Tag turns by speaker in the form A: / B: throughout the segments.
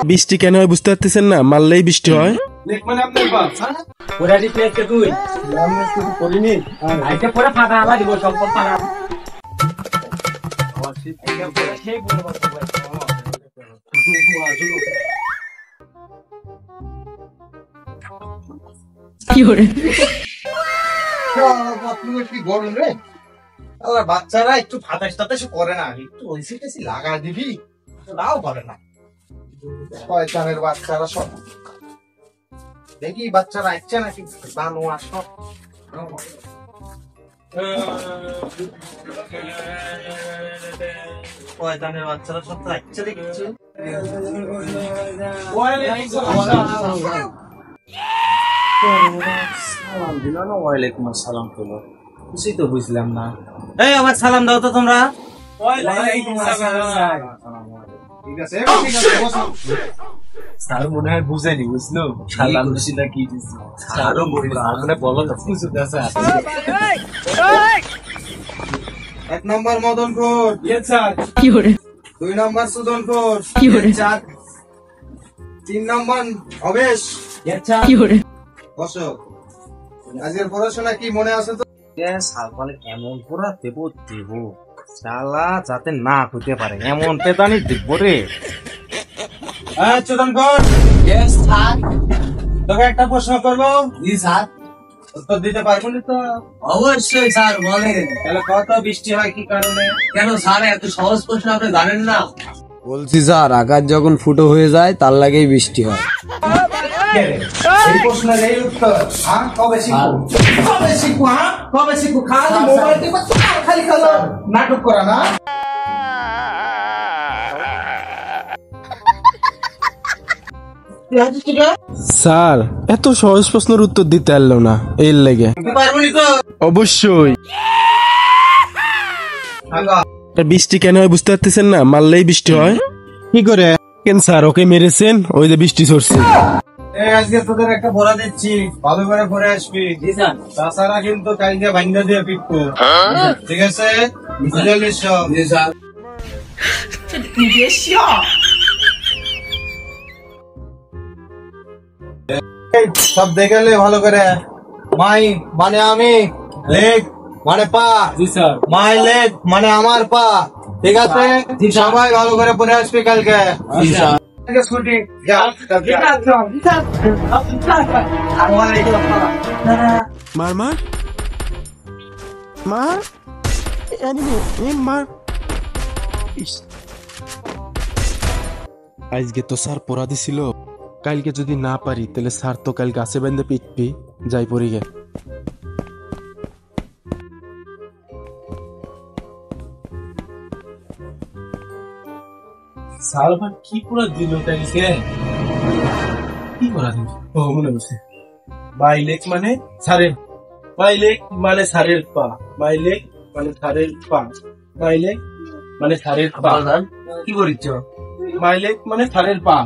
A: বৃষ্টি কেন হয় বুঝতে পারতেছেন না? মারলেই বৃষ্টি হয়।
B: বাচ্চারা একটু ফাটাস টাটাস করে না, একটু ওইসি টেসি লাগা দিবি, তাও করে না। শয়তানের বাচ্চারা সব। দেখি বাচ্চারা আসছে নাকি বানু আসো। শয়তানের বাচ্চারা সব তো আসছে দেখছি। সালাম দিল না? ওয়ালাইকুম আসসালাম তো খুশি তো বুঝলাম না। এই আমার সালাম দাও তো তোমরা। ঠিক আছে স্যার মনে হয় বুঝেনি, বুঝলো সালাম দিছিলা কি দিছি। স্যারও মনে বলো তো বুঝতে আছে। 1 নম্বর মদনপুর, 2 নম্বর সুদনপুর, 3 নম্বর অবেশ। বসো। আজকের পড়াশোনা কি মনে আছে তো? সালপালে কেমন পড়াতে দেব শালা যাতে না হতে পারে এমন পেদানি দেখবো রে। তোকে একটা প্রশ্ন করবো। জি স্যার। উত্তর দিতে পারবেন তো? অবশ্যই স্যার বলেন। তাহলে কত বৃষ্টি হয় কি কারণে? কেন স্যার এত সহজ প্রশ্ন আপনি জানেন না?
C: বলছি স্যার, আকাশ যখন ফুটো হয়ে যায় তার লাগেই বৃষ্টি হয়।
B: এই প্রশ্নের এই উত্তর কবে শিখবো? কবে শিখবো? খালি মোবাইল টিপা খালি খালো নাটক করা না।
A: স্যার এত সহজ প্রশ্নের উত্তর দিতে পারলো না, এর লেগে। অবশ্যই। বৃষ্টি কেন হয় বুঝতে পারতেছেন না? মারলেই বৃষ্টি হয়। কি করে? কেন স্যার ওকে মেরেছেন, ওই যে বৃষ্টি ঝরছে।
B: আজকে তোদের একটা ভরা দিচ্ছি, ভালো করে পরে আসবি। তাছাড়া কিন্তু কালকে ভাঙ্গা দিয়ে পিটবো, ঠিক আছে? সব দেখলে ভালো করে। মাই মানে আমি, লেগ মানে পা। মাই লেগ মানে আমার পা, ঠিক আছে? সবাই ভালো করে পরে আসবি কালকে।
A: মার মার মার মার। আজকে তো স্যার পড়া দিছিল, কালকে যদি না পারি তাহলে স্যার তো কাল গাছে বেঁধে পিটবি। যাই পড়ি গে।
B: স্যার কি পুরো দিল কালকে? কি করা দিল? ও মনে হচ্ছে মাইলেক মানে সারের, মাইলেক মানে সারের পা, মাইলেক মানে সারের পা, মাইলেক মানে সারের পা। কি করিচ্ছ? মাইলেক মানে সারের পা।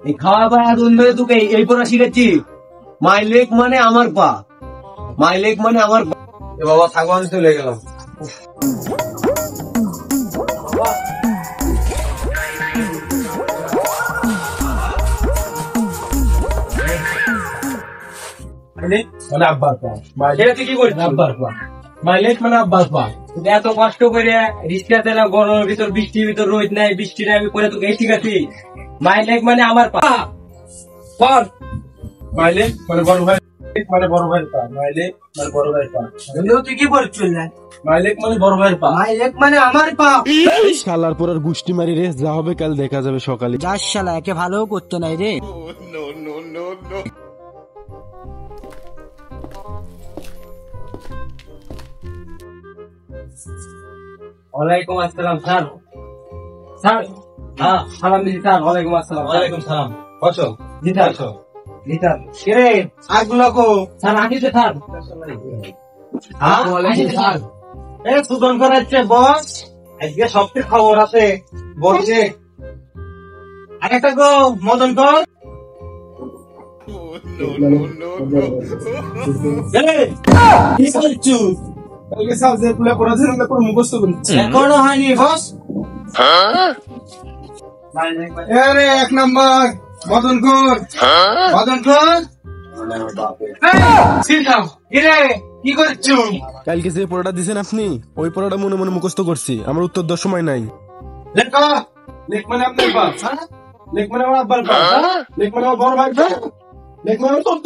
B: এই খাওয়া পা এতদিন ধরে তোকে এই পড়া শিখেছি। মাইলেক মানে আমার পা, মাইলেক মানে আমার পা। এ বাবা থাকো, আমি চলে গেলাম। মানে আব্বার পা, কি করছিস? আব্বার পা, মাইলেক মানে আব্বার পা। এত কষ্ট করে রিক্সা তেলা, গরমের ভিতর, বৃষ্টির ভিতর, রোদ নাই বৃষ্টি নাই, আমি করে তোকে ঠিক আছে। মাইলেক মানে আমার পা, মাইলেক মানে বড় ভাই, মানে বড় ভাইয়ের পা, মাইলেক মানে বড় ভাইয়ের পা। তুই কি বলছিস? মাইলেক মানে বড় ভাইয়ের পা, মাইলেক মানে আমার পা।
A: শালার পর আর গুষ্টি মারি রে, যা হবে কাল দেখা যাবে সকালে।
C: যাস শালা, একে ভালো করতো নাই রে।
B: ওয়ালাইকুম আসসালাম স্যার। স্যার হ্যাঁ সালাম দিদি স্যার। ওয়ালাইকুম আসসালাম। ওয়ালাইকুম সালাম। বসো। জি স্যার। জি স্যার। কিরে আগগুলো কো? স্যার আনিতে স্যার। হ্যাঁ ওয়ালাইকুম স্যার। এ সুদন করাচ্ছে বস, আজকে সবচেয়ে খবর আছে বলছে। আরেকটা গো মদন কর। কি বলছো? কালকে স্যার যে পুরো পড়াশোনা করে মুখস্থ করেছে, এখনো হয়নি বস।
D: আরে এক নম্বর মদন কর মদন কর কি করছো?
A: কালকে যে পড়াটা দিছেন আপনি ওই পড়াটা মনে মনে মুখস্থ করছি, আমার উত্তর দেওয়ার সময় নাই।
B: লেখা লেখ মানে আপনার বাপ, হ্যাঁ? লেখ মানে আমার আব্বার বাপ, হ্যাঁ? লেখ মানে আমার বড় ভাই বাপ, লেখ মানে আমার তোর